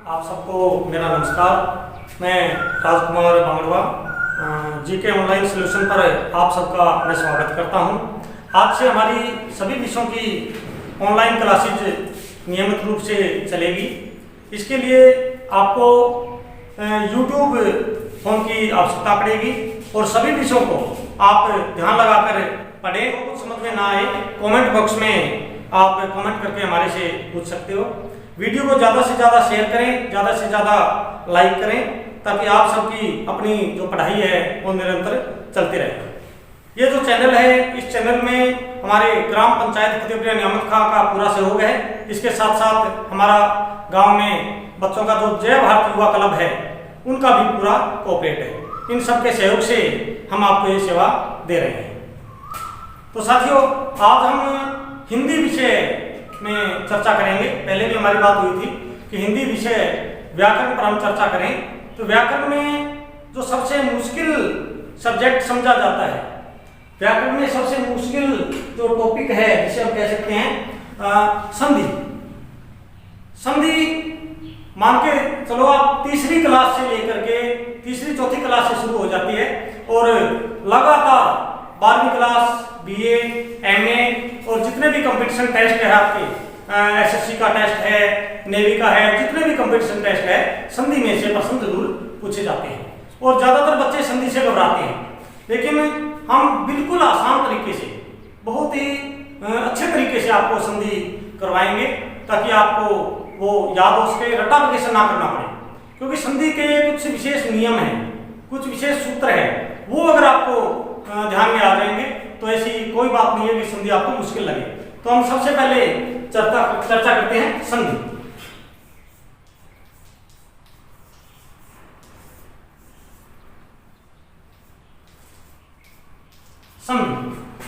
आप सबको मेरा नमस्कार। मैं राजकुमार बांगड़वा जीके ऑनलाइन सोल्यूशन पर आप सबका मैं स्वागत करता हूं। आज से हमारी सभी विषयों की ऑनलाइन क्लासेज नियमित रूप से चलेगी। इसके लिए आपको यूट्यूब फोन की आवश्यकता पड़ेगी और सभी विषयों को आप ध्यान लगाकर पढ़ें। कुछ समझ में ना आए कमेंट बॉक्स में आप कमेंट करके हमारे से पूछ सकते हो। वीडियो को ज़्यादा से ज़्यादा शेयर करें, ज़्यादा से ज़्यादा लाइक करें, ताकि आप सबकी अपनी जो पढ़ाई है वो निरंतर चलती रहे। ये जो चैनल है, इस चैनल में हमारे ग्राम पंचायत फतेहपुर नियामत खां का पूरा सहयोग है। इसके साथ साथ हमारा गांव में बच्चों का जो जय भारत युवा क्लब है उनका भी पूरा कोऑपरेट है। इन सब के सहयोग से हम आपको ये सेवा दे रहे हैं। तो साथियों, आज हम हिंदी विषय में चर्चा करेंगे। पहले भी हमारी बात हुई थी कि हिंदी विषय व्याकरण पर हम चर्चा करें। तो व्याकरण में जो सबसे मुश्किल सब्जेक्ट समझा जाता है, व्याकरण में सबसे मुश्किल जो टॉपिक है जिसे हम कह सकते हैं संधि। संधि मान के चलो आप तीसरी क्लास से लेकर के तीसरी चौथी क्लास से शुरू हो जाती है और लगातार 12वीं क्लास, बीए, एमए और जितने भी कंपटीशन टेस्ट है आपके, एसएससी का टेस्ट है, नेवी का है, जितने भी कंपटीशन टेस्ट है, संधि में से प्रश्न जरूर पूछे जाते हैं। और ज्यादातर बच्चे संधि से घबराते हैं, लेकिन हम बिल्कुल आसान तरीके से, बहुत ही अच्छे तरीके से आपको संधि करवाएंगे, ताकि आपको वो याद हो सके, रटाफिकेशन ना करना पड़े। क्योंकि संधि के कुछ विशेष नियम हैं, कुछ विशेष सूत्र है, वो अगर आपको ध्यान में आ जाएंगे तो ऐसी कोई बात नहीं है कि संधि आपको मुश्किल लगे। तो हम सबसे पहले चर्चा करते हैं संधि।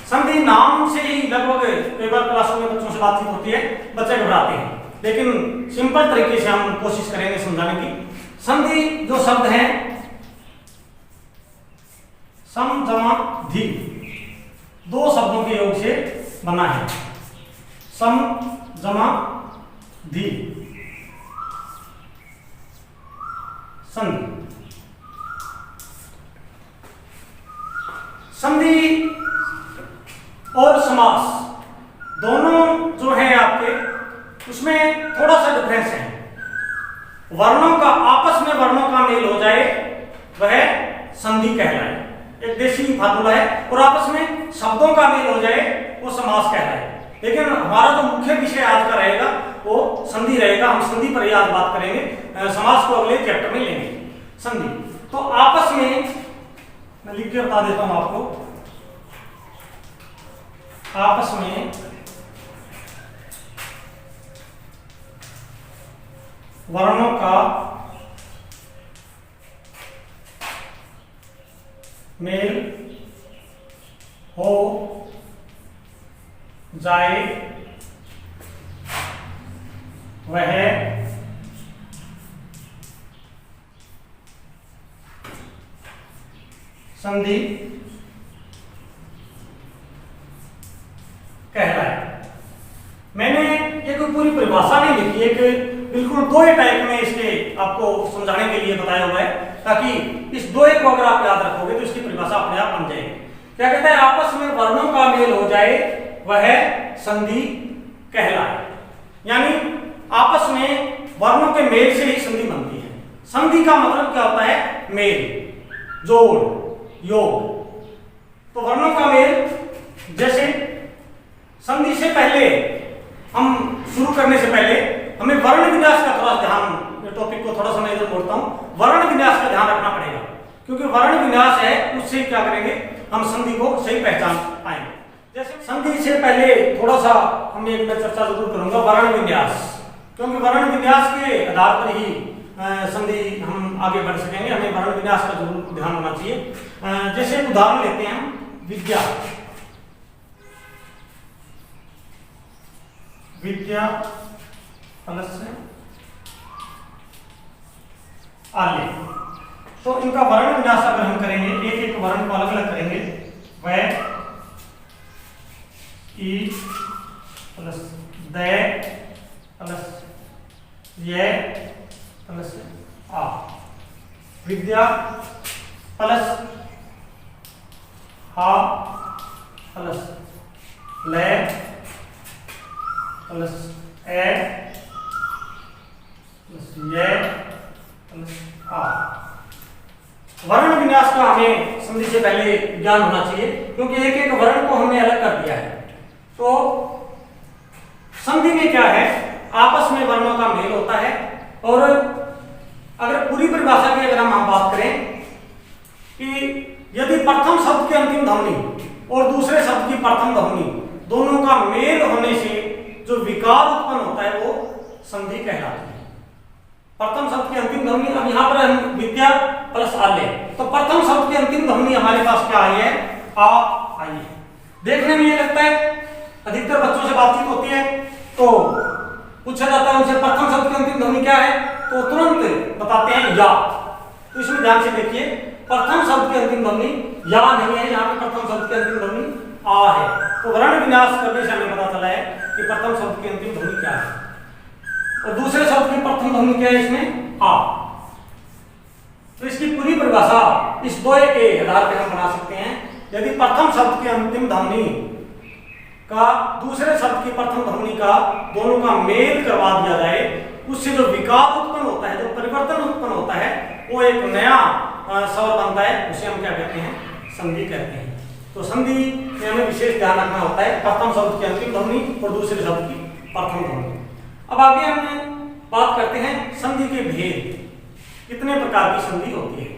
संधि नाम से ही लगभग कई बार क्लासों में बच्चों से बातचीत होती है, बच्चे घबराते हैं, लेकिन सिंपल तरीके से हम कोशिश करेंगे समझाने की। संधि जो शब्द है सम जमा धी, दो शब्दों के योग से बना है। सम जमा धी संधि। संधि और समास दोनों जो है आपके, उसमें थोड़ा सा डिफरेंस है। वर्णों का आपस में वर्णों का मेल हो जाए वह संधि कहलाए, एक देसी फार्मूला है। और आपस में शब्दों का मेल हो जाए वो समास कहलाए। लेकिन हमारा जो मुख्य विषय आज का रहेगा वो संधि रहेगा। हम संधि पर ही आज बात करेंगे, समास को अगले चैप्टर में लेंगे। संधि तो आपस में, मैं लिख के बता देता हूं आपको, आपस में वर्णों का मेल हो जाए वह संधि कहलाए। मैंने ये कोई पूरी परिभाषा नहीं लिखी, एक बिल्कुल दो टाइप में इसके आपको समझाने के लिए बताया हुआ है, ताकि इस दो को अगर आप याद रखोगे तो इसकी परिभाषा अपने आप बन जाएगी। क्या कहता है? आपस में वर्णों का मेल हो जाए वह संधि कहलाए। यानी आपस में वर्णों के मेल से ही संधि बनती है। संधि का मतलब क्या होता है? मेल, जोड़, योग। तो वर्णों का मेल, जैसे संधि से पहले, हम शुरू करने से पहले हमें वर्ण विन्यास का थोड़ा ध्यान, टॉपिक को थोड़ा सा मैं इधर बोलता हूं, वर्ण विन्यास का ध्यान रखना पड़ेगा। क्योंकि वर्ण विन्यास है, उससे क्या करेंगे, हम संधि को सही पहचान पाएंगे। जैसे संधि से पहले थोड़ा सा हम एक चर्चा जरूर करूंगा वर्ण विन्यास, क्योंकि वर्ण विन्यास के आधार पर ही संधि हम आगे बढ़ सकेंगे। हमें वर्ण विन्यास का जरूर ध्यान होना चाहिए। जैसे उदाहरण लेते हैं हम, विद्या, विद्या प्लस आल्य। तो इनका वर्ण विन्यास अगर हम करेंगे, एक एक वर्ण को अलग अलग करेंगे, वह ई प्लस द प्लस ये प्लस आ, विद्या प्लस हा प्लस ले प्लस ए प्लस ये प्लस आ। वर्ण विन्यास का हमें संधि से पहले ज्ञान होना चाहिए, क्योंकि एक एक वर्ण को हमने अलग कर दिया है। तो संधि में क्या है, आपस में वर्णों का मेल होता है। और अगर पूरी परिभाषा की अगर हम बात करें कि यदि प्रथम शब्द की अंतिम ध्वनि और दूसरे शब्द की प्रथम ध्वनि दोनों का मेल होने से जो विकार उत्पन्न होता है वो संधि कहलाती है। प्रथम शब्द की अंतिम ध्वनि, अब यहाँ पर हम विद्या प्लस आले, तो प्रथम शब्द की अंतिम ध्वनि हमारे पास क्या आई है, आ आई है। देखने में ये लगता है, अधिकतर बच्चों से बातचीत होती है तो पूछा जाता है उनसे प्रथम शब्द की अंतिम ध्वनि क्या है, तो तुरंत बताते हैं या। तो इसमें ध्यान से देखिए, प्रथम शब्द की अंतिम ध्वनि या नहीं है, यहाँ पे प्रथम शब्द की अंतिम ध्वनि आ है। तो वर्ण विन्यास करने से हमें पता चला है कि प्रथम शब्द की अंतिम ध्वनि क्या है और दूसरे शब्द की प्रथम ध्वनि क्या है, इसमें आ। तो इसकी पूरी परिभाषा इस दोहे के आधार पर हम बना सकते हैं। यदि प्रथम शब्द की अंतिम ध्वनि का दूसरे शब्द की प्रथम ध्वनि का दोनों का मेल करवा दिया जाए, उससे जो विकार उत्पन्न होता है, जो परिवर्तन उत्पन्न होता है, वो एक नया स्वर बनता है, उसे हम क्या कहते हैं, संधि कहते हैं। तो संधि में हमें विशेष ध्यान रखना होता है, प्रथम शब्द की अंतिम ध्वनि और दूसरे शब्द की प्रथम ध्वनि। अब आगे हम बात करते हैं संधि के भेद, कितने प्रकार की संधि होती है।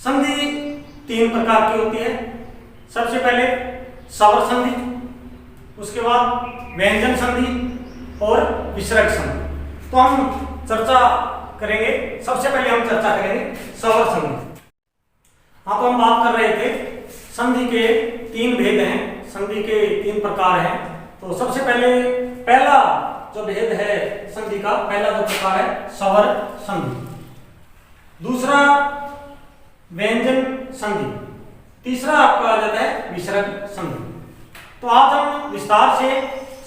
संधि 3 प्रकार की होती है। सबसे पहले स्वर संधि, उसके बाद व्यंजन संधि और विसर्ग संधि। तो हम चर्चा करेंगे, सबसे पहले हम चर्चा करेंगे स्वर संधि। हाँ, तो हम बात कर रहे थे संधि के 3 भेद हैं, संधि के 3 प्रकार हैं। तो सबसे पहले पहला जो भेद है संधि का, पहला जो प्रकार है स्वर संधि, दूसरा व्यंजन संधि, तीसरा आपका आ जाता है विसर्ग संधि। तो आज हम विस्तार से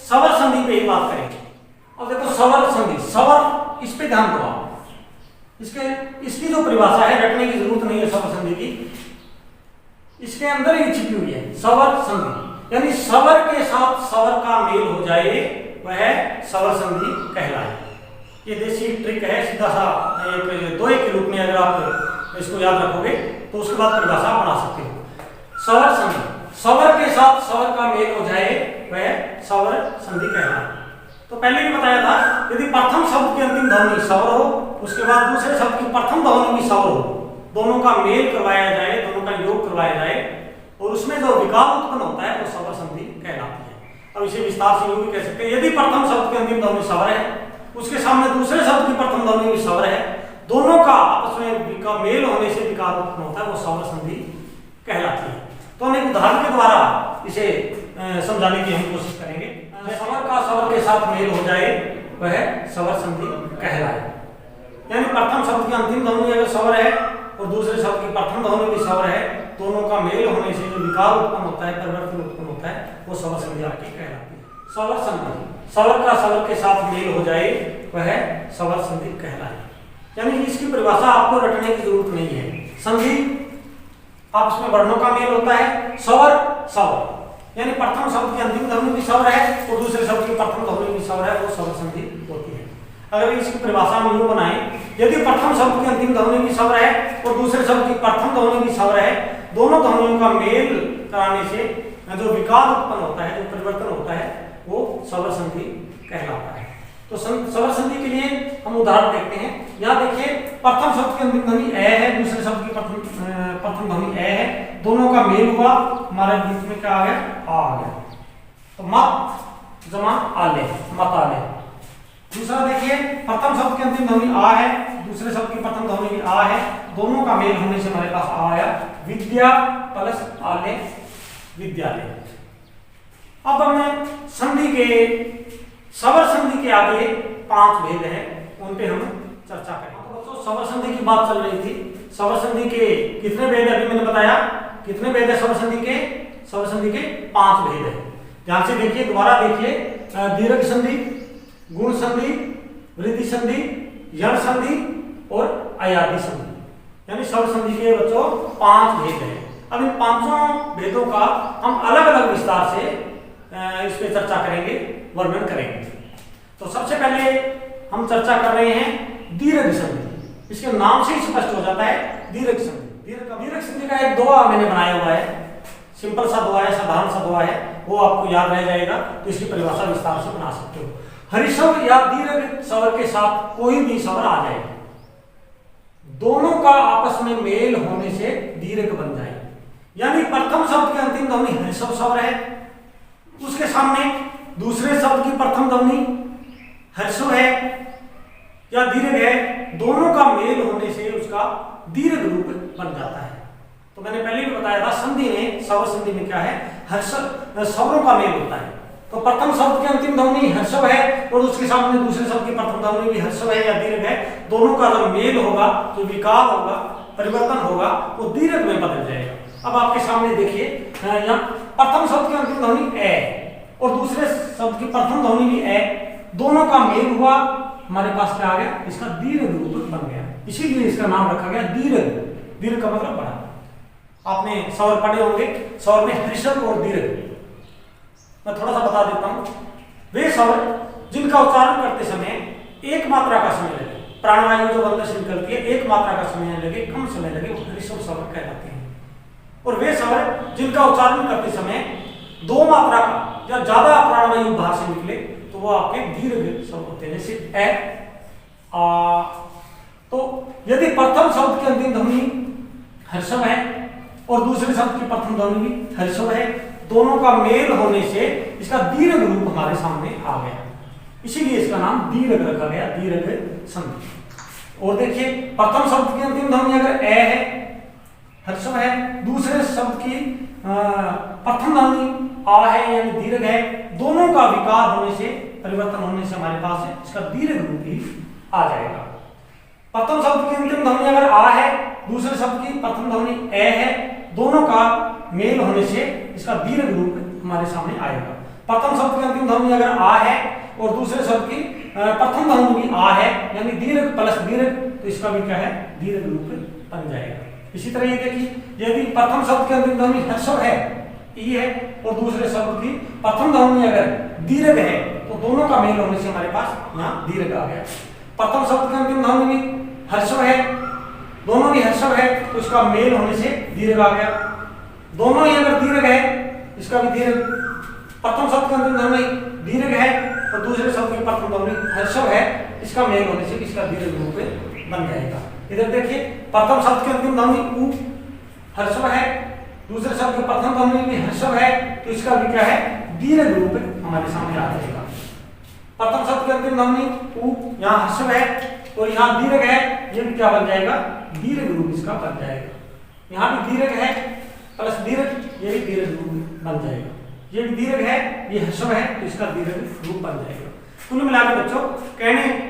स्वर संधि पे ही बात करेंगे। अब देखो स्वर संधि, स्वर, इस पे ध्यान दो आप, इसकी जो परिभाषा है रटने की जरूरत नहीं है स्वर संधि की, इसके अंदर ही छिपी हुई है स्वर संधि। यानी स्वर के साथ स्वर का मेल हो जाए वह स्वर संधि कहलाए। ये देसी ट्रिक है, सीधा सा एक दोहे के रूप में अगर आप इसको याद रखोगे तो उसके बाद परिभाषा बना सकते हो। स्वर संधि, स्वर के साथ स्वर का मेल हो जाए वह स्वर संधि कहलाए। तो पहले भी बताया था, यदि प्रथम शब्द की अंतिम ध्वनि स्वर हो, उसके बाद दूसरे शब्द की प्रथम ध्वनि भी स्वर हो, दोनों का मेल करवाया जाए, दोनों का योग करवाया जाए और उसमें जो विकार उत्पन्न होता है वो स्वर संधि कहलाती है। अब इसे विस्तार से यूं भी कह सकते हैं, यदि प्रथम शब्द की अंतिम ध्वनि स्वर है, उसके सामने दूसरे शब्द की प्रथम ध्वनि भी स्वर है, दोनों का आपस में मेल होने से विकार उत्पन्न होता है, वो स्वर संधि कहलाती है। तो हम एक उदाहरण के द्वारा इसे समझाने की हम कोशिश करेंगे। स्वर का स्वर के साथ मेल हो जाए वह स्वर संधि कहलाए। यानी प्रथम शब्द की अंतिम ध्वनि अगर स्वर है और दूसरे शब्द की प्रथम ध्वनि भी स्वर है, दोनों का मेल होने से जो विकार उत्पन्न होता है, परिवर्तन उत्पन्न होता है, वो स्वर संधि आपकी कहलाती है। स्वर संधि, स्वर का स्वर के साथ मेल हो जाए वह स्वर संधि कहलाए। यानी इसकी परिभाषा आपको रटने की जरूरत नहीं है। संधि आपस में वर्णों का मेल होता है, स्वर स्वर यानी प्रथम शब्द की अंतिम ध्वनि भी स्वर है और दूसरे शब्द की प्रथम ध्वनि भी स्वर है, वो स्वर संधि होती है। अगर इसकी परिभाषा हम यूं बनाएं, यदि प्रथम शब्द की अंतिम ध्वनि भी स्वर है और दूसरे शब्द की प्रथम ध्वनि भी स्वर है, दोनों ध्वनियों का मेल कराने से जो विकार उत्पन्न होता है, जो परिवर्तन होता है, वो स्वर संधि कहलाता है। तो स्वर संधि के लिए हम उदाहरण देखते हैं। यहाँ देखिए, प्रथम शब्द की अंतिम ध्वनि ए है, दूसरे शब्द की प्रथम ध्वनि ए है, दोनों का मेल हुआ, हमारे बीच में क्या आ गया, आ गया। तो मत जमा आले, मत आले। दूसरा देखिए, प्रथम शब्द की अंतिम ध्वनि आ है, दूसरे शब्द की प्रथम ध्वनि भी आ है, दोनों का मेल होने से हमारे पास आ आया, विद्या प्लस आले, विद्यालय। अब हमें संधि के, स्वर संधि के आगे 5 भेद हैं, उन पे हम चर्चा करेंगे। तो बच्चों, स्वर संधि की बात चल रही थी। स्वर संधि के कितने भेद है, अभी मैंने बताया कितने भेद है स्वर संधि के? स्वर संधि के 5 भेद है। ध्यान से देखिए, दोबारा देखिए, दीर्घ संधि, गुण संधि, वृद्धि संधि, यण संधि और अयादि संधि, यानी शब्द संधि के बच्चों 5 भेद हैं। अब इन 5 भेदों का हम अलग अलग विस्तार से इस पे चर्चा करेंगे, वर्णन करेंगे। तो सबसे पहले हम चर्चा कर रहे हैं दीर्घ संधि। इसके नाम से ही स्पष्ट हो जाता है दीर्घ संधि। दीर्घ संधि का एक दोहा मैंने बनाया हुआ है, सिंपल सा दोहा है, साधारण सा दोहा है, वो आपको याद रह जाएगा, तो इसकी परिभाषा विस्तार से बना सकते हो। हरिशव या दीर्घ स्वर के साथ कोई भी स्वर आ जाए, दोनों का आपस में मेल होने से दीर्घ बन जाए। यानी प्रथम शब्द की अंतिम ध्वनि हरिशव स्वर है, उसके सामने दूसरे शब्द की प्रथम ध्वनि हर्षव है या दीर्घ है, दोनों का मेल होने से उसका दीर्घ रूप बन जाता है। तो मैंने पहले भी बताया था, संधि में, स्वर संधि में क्या है, स्वरों का मेल होता है। तो प्रथम शब्द की अंतिम ध्वनि हर्षव है और उसके सामने दूसरे शब्द की प्रथम ध्वनि भी हर्षव है या दीर्घ है, दोनों का जब मेल होगा, जो विकार होगा, परिवर्तन होगा, वो दीर्घ में बदल जाएगा। अब आपके सामने देखिए, यहाँ प्रथम शब्द की अंतिम ध्वनि ए और दूसरे शब्द की प्रथम ध्वनि भी ए, दोनों का मेल हुआ, हमारे पास क्या आ गया, इसका दीर्घ रूप बन गया। इसीलिए इसका नाम रखा गया दीर्घ। दीर्घ का मतलब बड़ा। आपने स्वर पढ़े होंगे, स्वर में हर्षव और दीर्घ। मैं थोड़ा सा बता देता हूं, वे स्वर जिनका उच्चारण करते समय एक मात्रा का समय लगे, प्राणवायु जो अंदर से निकलती है एक मात्रा का समय लगे, कम समय लगे, वो हर्षव स्वर कहलाते हैं। और वे स्वर जिनका उच्चारण करते समय 2 मात्रा का या ज्यादा प्राणवायु बाहर से निकले, तो वो आपके दीर्घ शब्द होते हैं, जैसे ए, आ। तो यदि प्रथम शब्द की अंतिम ध्वनि हर्षव है और दूसरे शब्द की प्रथम ध्वनि भी हर्षव है, दोनों का मेल होने से इसका दीर्घ रूप हमारे सामने आ गया, इसीलिए इसका नाम दीर्घ रखा गया, दीर्घ संधि। और देखिए, प्रथम शब्द की अंतिम ध्वनि अगर ए है, हर्षव है, दूसरे शब्द की प्रथम ध्वनि आ है यानी दीर्घ है, दोनों का विकार होने से, परिवर्तन होने से हमारे पास है इसका दीर्घ रूप ही आ जाएगा। प्रथम शब्द की अंतिम ध्वनि अगर आ है, दूसरे शब्द की प्रथम ध्वनि ए है, दोनों का मेल होने से इसका दीर्घ रूप हमारे सामने आएगा। प्रथम शब्द की अंतिम ध्वनि अगर आ है और दूसरे शब्द की प्रथम ध्वनि भी आ है, यानी दीर्घ प्लस दीर्घ, तो इसका भी क्या है, दीर्घ रूप बन जाएगा। इसी तरह ये देखिए, यदि प्रथम शब्द की अंतिम ध्वनि हर्षव है, ई है, और दूसरे शब्द की प्रथम ध्वनि अगर दीर्घ है, तो दोनों का मेल होने से हमारे पास यहाँ दीर्घ आ गया। प्रथम शब्द की अंतिम ध्वनि भी हर्षव है, दोनों भी हर्षव है, तो इसका मेल होने से दीर्घ आ गया। दोनों ही अगर दीर्घ है, इसका भी दीर्घ, प्रथम शब्द की अंतिम ध्वनि दीर्घ है और दूसरे शब्द की प्रथम ध्वनि हर्षव है, इसका मेल होने से इसका दीर्घ रूप बन जाएगा। इधर देखिए, प्रथम शब्द की अंतिम ध्वनि उ हर्षव है, दूसरे शब्द की प्रथम ध्वनि भी हर्षव है, तो इसका भी क्या है, दीर्घ रूप हमारे सामने आ जाएगा। प्रथम शब्द की अंतिम ध्वनि उ, यहाँ हर्षव है और यहाँ दीर्घ है, ये भी क्या बन जाएगा, दीर्घ रूप इसका बन जाएगा। यहाँ भी दीर्घ है प्लस दीर्घ, ये भी दीर्घ रूप बन जाएगा। ये भी दीर्घ है, ये हर्षव है, तो इसका दीर्घ रूप बन जाएगा। कुल मिलाकर बच्चों, कहने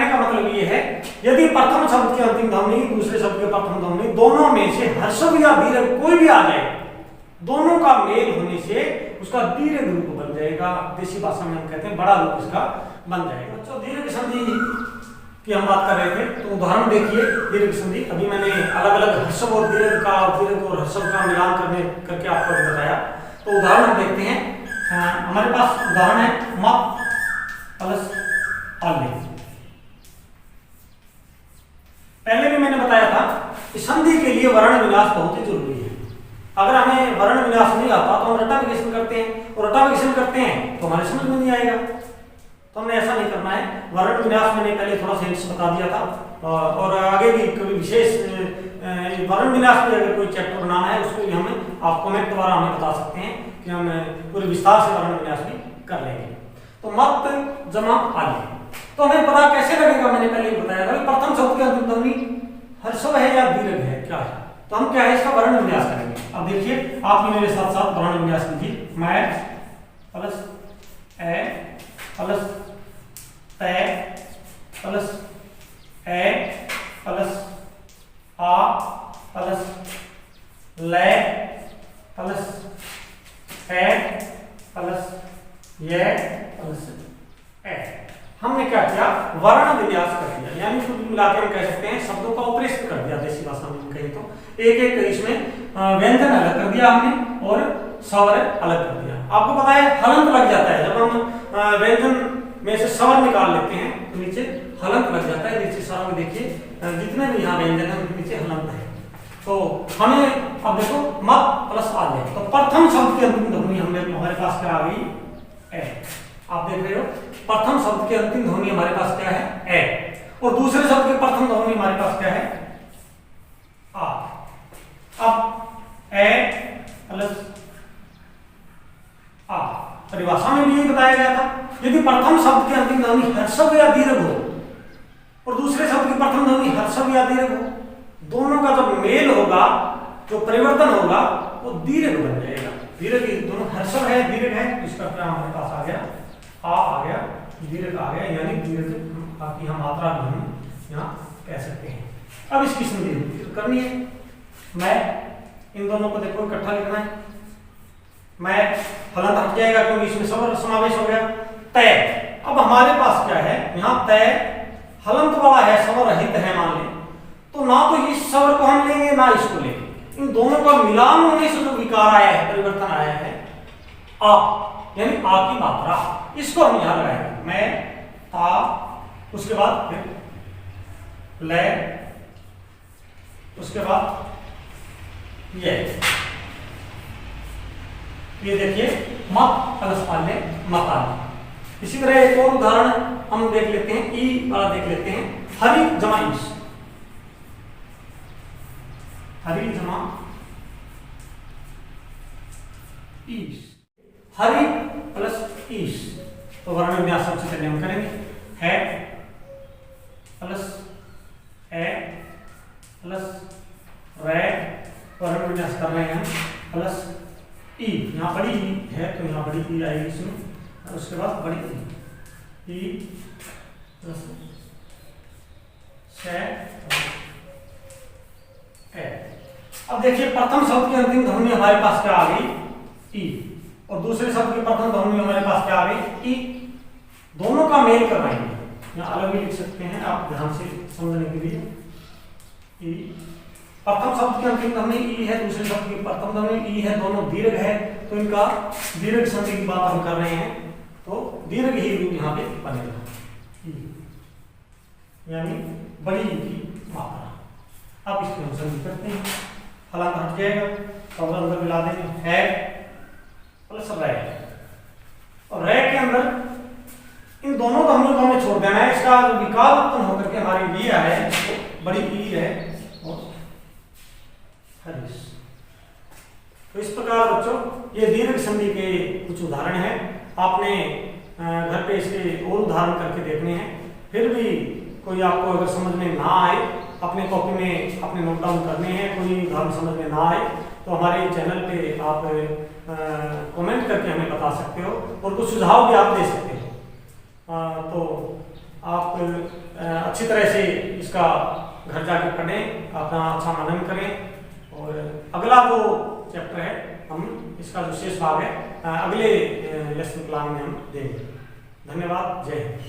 का मतलब ये है, यदि प्रथम शब्द की अंतिम ध्वनि दूसरे शब्द की प्रथम ध्वनि दोनों में से हर्षव या दीर्घ कोई भी आ जाए, दोनों का मेल होने से उसका दीर्घ रूप बन जाएगा। देसी भाषा में हम कहते हैं बड़ा रूप इसका बन जाएगा। बच्चों, दीर्घ संधि की हम बात कर रहे थे, तो उदाहरण देखिए दीर्घ संधि। अभी मैंने अलग अलग हर्षव और दीर्घ का, दीर्घ और हर्षव का मिलान करके आपको बताया। तो उदाहरण हम देखते हैं। हमारे पास उदाहरण है मत प्लस अल्ले। पहले भी मैंने बताया था कि संधि के लिए वर्ण विन्यास बहुत ही जरूरी है। अगर हमें वर्ण विन्यास नहीं आता तो हम रटाफिकेशन करते हैं, और रटाफिकेशन करते हैं तो हमारे समझ में नहीं आएगा। तो हमें ऐसा नहीं करना है। वर्ण विन्यास मैंने पहले थोड़ा सा हिंट्स बता दिया था, और आगे भी कभी विशेष वर्ण विन्यास पे अगर कोई चैप्टर बनाना है, उसको भी हमें आप कमेंट द्वारा हमें बता सकते हैं कि हम पूरे विस्तार से वर्ण विन्यास भी कर लेंगे। तो मत जमा आले, तो हमें पता कैसे लगेगा, मैंने पहले ही बताया था। प्रथम शब्द की अंतिम ध्वनि हर्षव है या दीर्घ है, क्या है, तो हम क्या है, इसका वर्ण विन्यास करेंगे। अब देखिए, आप भी मेरे साथ साथ वर्ण विन्यास कीजिए। मैं प्लस ए प्लस ते प्लस ए प्लस आ प्लस ले प्लस ए प्लस ये प्लस ए। हमने क्या किया, वर्ण विन्यास कर दिया। मिला के हम कह सकते हैं शब्दों का ऑपरेशन कर दिया, देसी भाषा में कहें तो एक एक इसमें व्यंजन अलग कर दिया हमने और स्वर अलग कर दिया। आपको पता है हलंत लग जाता है, जब हम व्यंजन में से स्वर निकाल लेते हैं तो नीचे हलंत लग जाता है। नीचे स्वर में देखिए जितने भी यहाँ व्यंजन है उनके नीचे हलंत है। तो हमें अब देखो मत प्लस आ जाए, तो प्रथम शब्द की अंतिम ध्वनि हमारे पास क्या आ गई? ए। आप देख रहे हो प्रथम शब्द की अंतिम ध्वनि हमारे पास क्या है? ए। और दूसरे शब्द की प्रथम ध्वनि हमारे पास क्या है? आ। अब ए प्लस आ परिभाषा में भी यही बताया गया था, यदि प्रथम शब्द की अंतिम ध्वनि हर्षव या दीर्घ हो और दूसरे शब्द की प्रथम ध्वनि हर्षव या दीर्घ हो, दोनों का जब मेल होगा, जो परिवर्तन होगा वो दीर्घ बन जाएगा। दीर्घ दोनों हर्षव है दीर्घ है, इसका क्या हमारे पास आ गया? आ गया, दीर्घ आ गया, यानी दीर्घ बाकी हम मात्रा भी हम यहाँ कह सकते हैं। अब इसकी संधि करनी है। मैं इन दोनों को देखो इकट्ठा लिखना है। मैं हलंत हट जाएगा क्योंकि इसमें स्वर समावेश हो गया। तय, अब हमारे पास क्या है यहाँ? तय हलंत वाला है, स्वर रहित है मान लें, तो ना तो इस स्वर को हम लेंगे ना इसको लेंगे। इन दोनों का मिलान होने से जो विकार आया है, परिवर्तन आया है आ, यानी आ की मात्रा, इसको हम यहां लगाएंगे। मैं ता, उसके बाद फिर ले, उसके बाद ये देखिए मत प्लस आले मत आले। इसी तरह एक और उदाहरण हम देख लेते हैं, ई वाला देख लेते हैं। हरि जमा ईश, हरि जमा ईश, हरि प्लस ईश, तो वर्ण विन्यास सबसे पहले हम करेंगे। है प्लस ए प्लस रे, वर्ण विन्यास कर रहे हैं हम, प्लस ई, यहाँ बड़ी ई है तो यहाँ बड़ी ई आएगी इसमें, और उसके बाद बड़ी ई प्लस से ए। अब देखिए प्रथम शब्द की अंतिम ध्वनि हमारे पास क्या आ गई? ई, और दूसरे शब्द की प्रथम ध्वनि हमारे पास क्या आ गई? ई। दोनों का मेल करवाएंगे, यहाँ अलग भी लिख सकते हैं आप ध्यान से समझने के लिए। ई, प्रथम शब्द की अंतिम ध्वनि ई है, दूसरे शब्द की प्रथम ध्वनि ई है, दोनों दीर्घ है, तो इनका दीर्घ संधि की बात हम कर रहे हैं, तो दीर्घ ही रूप यहाँ पे बनेगा, यानी बड़ी ई की मात्रा। अब इसकी हम संधि करते हैं, हलंत हट जाएगा तो अंदर मिला देंगे। है प्लस रे, और रे के अंदर इन दोनों ध्वनियों को हमें छोड़ देना है। इसका जो विकार उत्पन्न होकर के हमारी वी है तो बड़ी ई है और हरीश। तो इस प्रकार बच्चों ये दीर्घ संधि के कुछ उदाहरण हैं। आपने घर पे इसके और उदाहरण करके देखने हैं। फिर भी कोई आपको अगर समझ में ना आए, अपने कॉपी में अपने नोट डाउन करने हैं, कोई उदाहरण समझ में ना आए तो हमारे चैनल पे आप कमेंट करके हमें बता सकते हो और कुछ सुझाव भी आप दे सकते हो। तो आप अच्छी तरह से इसका घर जाके पढ़ें, अपना अच्छा मनन करें, और अगला जो चैप्टर है हम इसका जो शेष भाग है अगले लेसन प्लान में हम देंगे। धन्यवाद, जय हिंद।